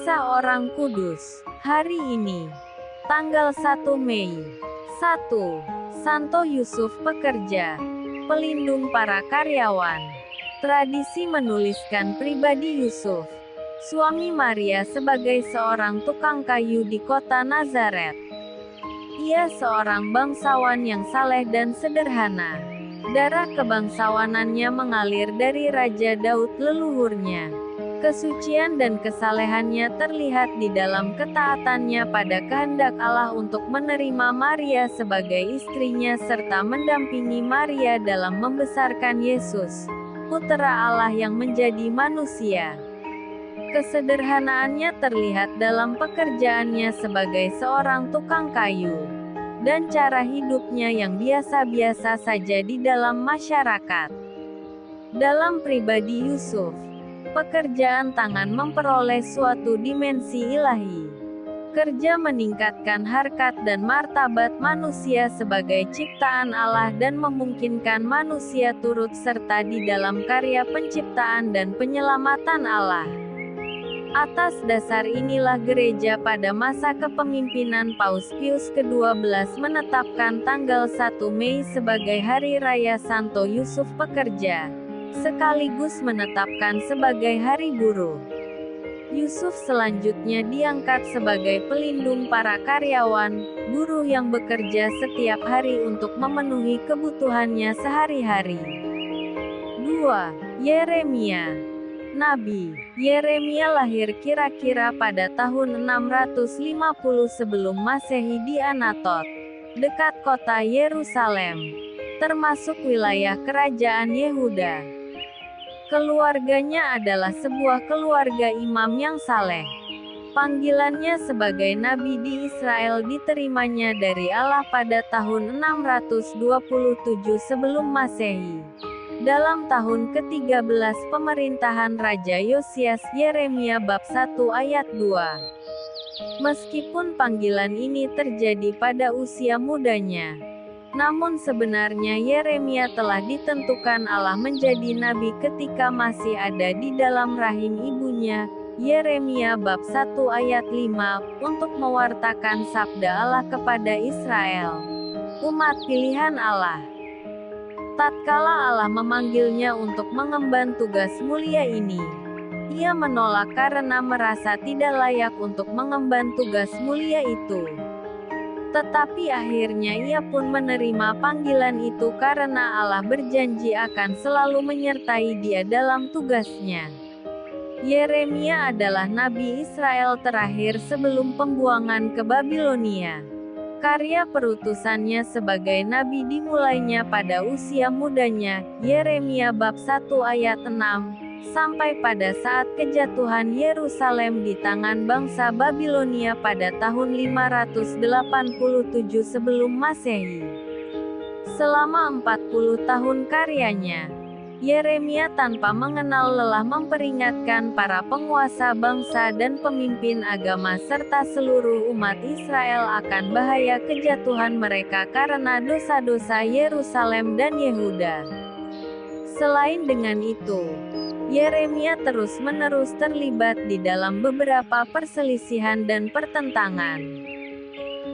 Kisah Orang Kudus. Hari ini, tanggal 1 Mei. 1. Santo Yusuf Pekerja, pelindung para karyawan. Tradisi menuliskan pribadi Yusuf, suami Maria, sebagai seorang tukang kayu di kota Nazaret. Ia seorang bangsawan yang saleh dan sederhana. Darah kebangsawanannya mengalir dari Raja Daud leluhurnya. Kesucian dan kesalehannya terlihat di dalam ketaatannya pada kehendak Allah untuk menerima Maria sebagai istrinya serta mendampingi Maria dalam membesarkan Yesus, Putera Allah yang menjadi manusia. Kesederhanaannya terlihat dalam pekerjaannya sebagai seorang tukang kayu, dan cara hidupnya yang biasa-biasa saja di dalam masyarakat. Dalam pribadi Yusuf, pekerjaan tangan memperoleh suatu dimensi ilahi. Kerja meningkatkan harkat dan martabat manusia sebagai ciptaan Allah dan memungkinkan manusia turut serta di dalam karya penciptaan dan penyelamatan Allah. Atas dasar inilah gereja pada masa kepemimpinan Paus Pius ke-12 menetapkan tanggal 1 Mei sebagai Hari Raya Santo Yusuf Pekerja, sekaligus menetapkan sebagai Hari Buruh. Yusuf selanjutnya diangkat sebagai pelindung para karyawan, buruh yang bekerja setiap hari untuk memenuhi kebutuhannya sehari-hari. 2. Yeremia. Nabi Yeremia lahir kira-kira pada tahun 650 sebelum Masehi di Anatot, dekat kota Yerusalem, termasuk wilayah kerajaan Yehuda. Keluarganya adalah sebuah keluarga imam yang saleh. Panggilannya sebagai nabi di Israel diterimanya dari Allah pada tahun 627 sebelum Masehi. Dalam tahun ke-13 pemerintahan Raja Yosias, Yeremia bab 1 ayat 2. Meskipun panggilan ini terjadi pada usia mudanya, namun sebenarnya Yeremia telah ditentukan Allah menjadi nabi ketika masih ada di dalam rahim ibunya. Yeremia bab 1 ayat 5, untuk mewartakan sabda Allah kepada Israel, umat pilihan Allah. Tatkala Allah memanggilnya untuk mengemban tugas mulia ini, ia menolak karena merasa tidak layak untuk mengemban tugas mulia itu. Tetapi akhirnya ia pun menerima panggilan itu karena Allah berjanji akan selalu menyertai dia dalam tugasnya. Yeremia adalah nabi Israel terakhir sebelum pembuangan ke Babilonia. Karya perutusannya sebagai nabi dimulainya pada usia mudanya, Yeremia bab 1 ayat 6, sampai pada saat kejatuhan Yerusalem di tangan bangsa Babilonia pada tahun 587 sebelum Masehi. Selama 40 tahun karyanya, Yeremia tanpa mengenal lelah memperingatkan para penguasa bangsa dan pemimpin agama serta seluruh umat Israel akan bahaya kejatuhan mereka karena dosa-dosa Yerusalem dan Yehuda. Selain dengan itu, Yeremia terus-menerus terlibat di dalam beberapa perselisihan dan pertentangan.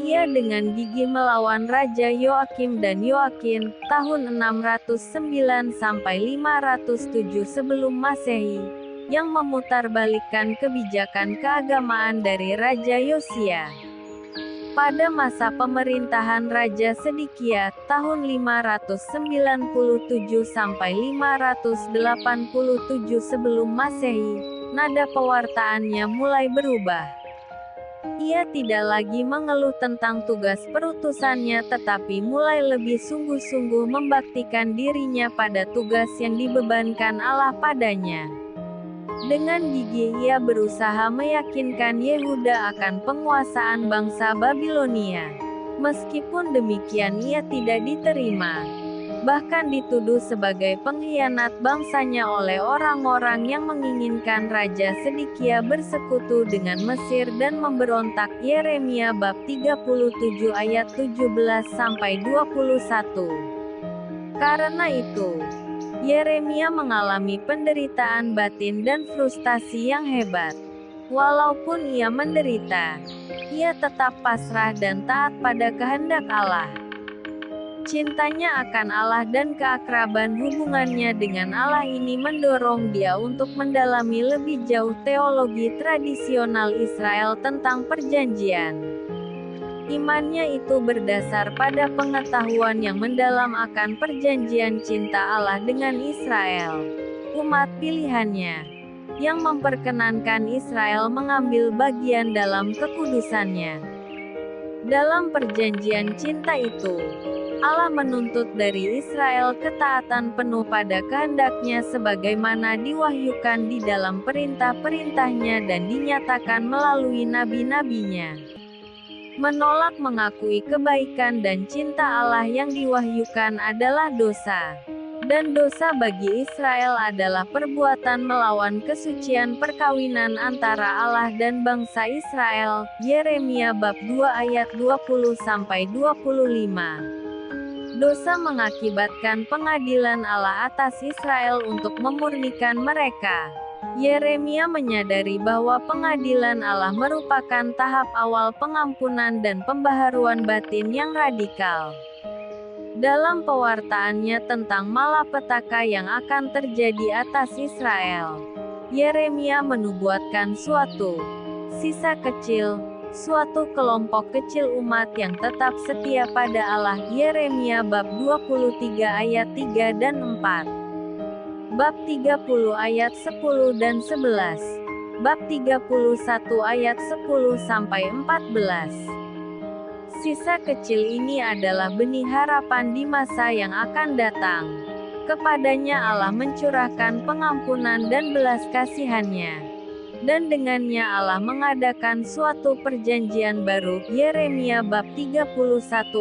Ia dengan gigih melawan Raja Yoakim dan Yoakin, tahun 609 sampai 507 sebelum Masehi, yang memutarbalikkan kebijakan keagamaan dari Raja Yosia. Pada masa pemerintahan Raja Sedekia, tahun 597 sampai 587 sebelum Masehi, nada pewartaannya mulai berubah. Ia tidak lagi mengeluh tentang tugas perutusannya tetapi mulai lebih sungguh-sungguh membaktikan dirinya pada tugas yang dibebankan Allah padanya. Dengan gigih ia berusaha meyakinkan Yehuda akan penguasaan bangsa Babilonia. Meskipun demikian ia tidak diterima, bahkan dituduh sebagai pengkhianat bangsanya oleh orang-orang yang menginginkan Raja Sedekia bersekutu dengan Mesir dan memberontak. Yeremia bab 37 ayat 17 sampai 21. Karena itu, Yeremia mengalami penderitaan batin dan frustasi yang hebat. Walaupun ia menderita, ia tetap pasrah dan taat pada kehendak Allah. Cintanya akan Allah dan keakraban hubungannya dengan Allah ini mendorong dia untuk mendalami lebih jauh teologi tradisional Israel tentang perjanjian. Imannya itu berdasar pada pengetahuan yang mendalam akan perjanjian cinta Allah dengan Israel, umat pilihannya, yang memperkenankan Israel mengambil bagian dalam kekudusannya. Dalam perjanjian cinta itu, Allah menuntut dari Israel ketaatan penuh pada kehendaknya sebagaimana diwahyukan di dalam perintah-perintahnya dan dinyatakan melalui nabi-nabinya. Menolak mengakui kebaikan dan cinta Allah yang diwahyukan adalah dosa. Dan dosa bagi Israel adalah perbuatan melawan kesucian perkawinan antara Allah dan bangsa Israel. Yeremia bab 2 ayat 20-25. Dosa mengakibatkan pengadilan Allah atas Israel untuk memurnikan mereka. Yeremia menyadari bahwa pengadilan Allah merupakan tahap awal pengampunan dan pembaharuan batin yang radikal. Dalam pewartaannya tentang malapetaka yang akan terjadi atas Israel, Yeremia menubuatkan suatu sisa kecil, suatu kelompok kecil umat yang tetap setia pada Allah. Yeremia bab 23 ayat 3 dan 4. Bab 30 ayat 10 dan 11. Bab 31 ayat 10-14. Sisa kecil ini adalah benih harapan di masa yang akan datang. Kepadanya Allah mencurahkan pengampunan dan belas kasihan-Nya. Dan dengannya Allah mengadakan suatu perjanjian baru. Yeremia bab 31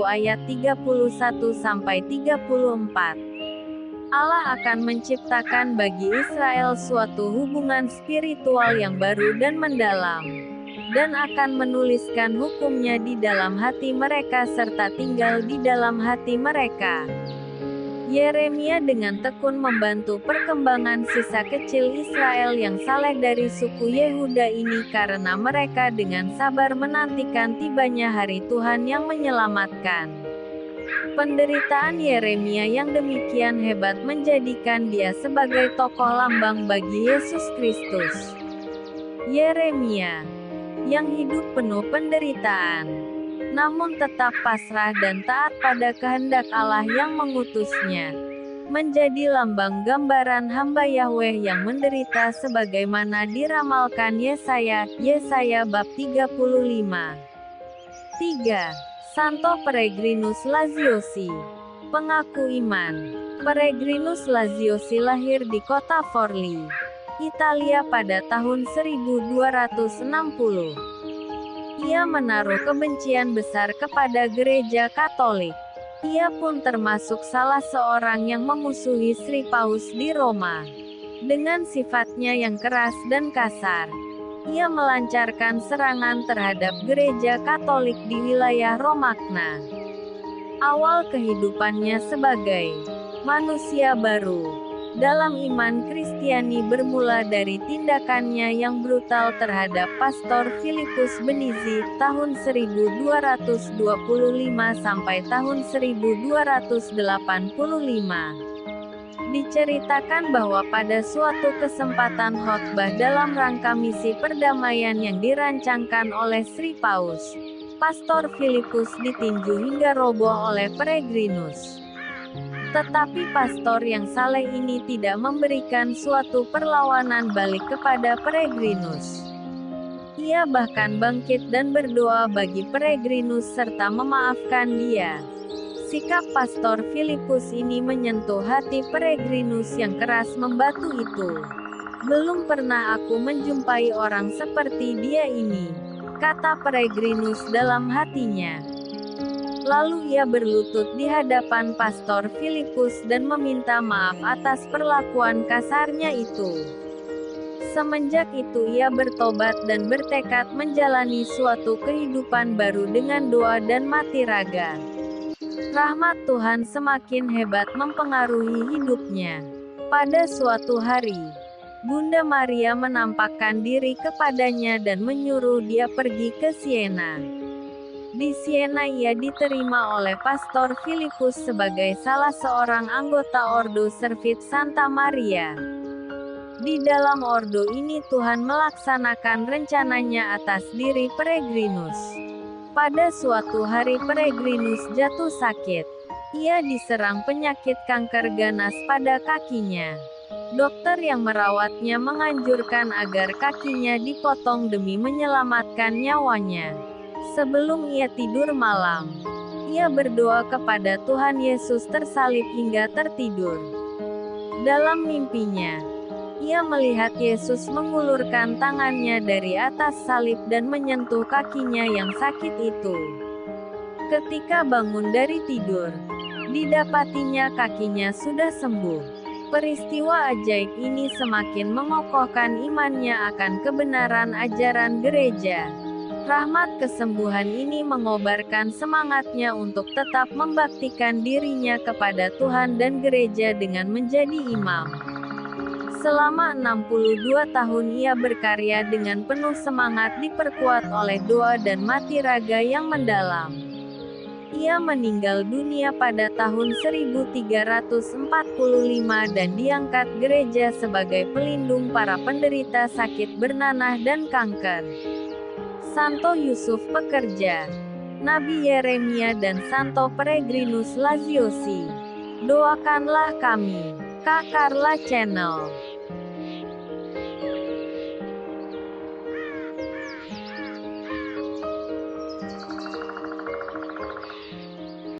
ayat 31-34. Allah akan menciptakan bagi Israel suatu hubungan spiritual yang baru dan mendalam, dan akan menuliskan hukum-Nya di dalam hati mereka serta tinggal di dalam hati mereka. Yeremia dengan tekun membantu perkembangan sisa kecil Israel yang saleh dari suku Yehuda ini karena mereka dengan sabar menantikan tibanya hari Tuhan yang menyelamatkan. Penderitaan Yeremia yang demikian hebat menjadikan dia sebagai tokoh lambang bagi Yesus Kristus. Yeremia, yang hidup penuh penderitaan, namun tetap pasrah dan taat pada kehendak Allah yang mengutusnya, menjadi lambang gambaran hamba Yahweh yang menderita sebagaimana diramalkan Yesaya bab 35. 3. Santo Peregrinus Laziosi, pengaku iman. Peregrinus Laziosi lahir di kota Forli, Italia pada tahun 1260. Ia menaruh kebencian besar kepada gereja Katolik. Ia pun termasuk salah seorang yang memusuhi Sri Paus di Roma. Dengan sifatnya yang keras dan kasar, ia melancarkan serangan terhadap gereja Katolik di wilayah Romagna. Awal kehidupannya sebagai manusia baru dalam iman Kristiani bermula dari tindakannya yang brutal terhadap Pastor Filipus Benizi tahun 1225 sampai tahun 1285. Diceritakan bahwa pada suatu kesempatan khotbah dalam rangka misi perdamaian yang dirancangkan oleh Sri Paus, Pastor Filipus ditinju hingga roboh oleh Peregrinus. Tetapi pastor yang saleh ini tidak memberikan suatu perlawanan balik kepada Peregrinus. Ia bahkan bangkit dan berdoa bagi Peregrinus serta memaafkan dia. Sikap Pastor Filipus ini menyentuh hati Peregrinus yang keras membatu itu. "Belum pernah aku menjumpai orang seperti dia ini," kata Peregrinus dalam hatinya. Lalu ia berlutut di hadapan Pastor Filipus dan meminta maaf atas perlakuan kasarnya itu. Semenjak itu ia bertobat dan bertekad menjalani suatu kehidupan baru dengan doa dan mati raga. Rahmat Tuhan semakin hebat mempengaruhi hidupnya. Pada suatu hari, Bunda Maria menampakkan diri kepadanya dan menyuruh dia pergi ke Siena. Di Siena ia diterima oleh Pastor Filipus sebagai salah seorang anggota Ordo Servit Santa Maria. Di dalam ordo ini Tuhan melaksanakan rencananya atas diri Peregrinus. Pada suatu hari Peregrinus jatuh sakit. Ia diserang penyakit kanker ganas pada kakinya. Dokter yang merawatnya menganjurkan agar kakinya dipotong demi menyelamatkan nyawanya. Sebelum ia tidur malam, ia berdoa kepada Tuhan Yesus tersalib hingga tertidur. Dalam mimpinya, ia melihat Yesus mengulurkan tangannya dari atas salib dan menyentuh kakinya yang sakit itu. Ketika bangun dari tidur, didapatinya kakinya sudah sembuh. Peristiwa ajaib ini semakin mengokohkan imannya akan kebenaran ajaran gereja. Rahmat kesembuhan ini mengobarkan semangatnya untuk tetap membaktikan dirinya kepada Tuhan dan gereja dengan menjadi imam. Selama 62 tahun ia berkarya dengan penuh semangat diperkuat oleh doa dan mati raga yang mendalam. Ia meninggal dunia pada tahun 1345 dan diangkat gereja sebagai pelindung para penderita sakit bernanah dan kanker. Santo Yusuf Pekerja, Nabi Yeremia dan Santo Peregrinus Laziosi. Doakanlah kami. Kak Carla Channel.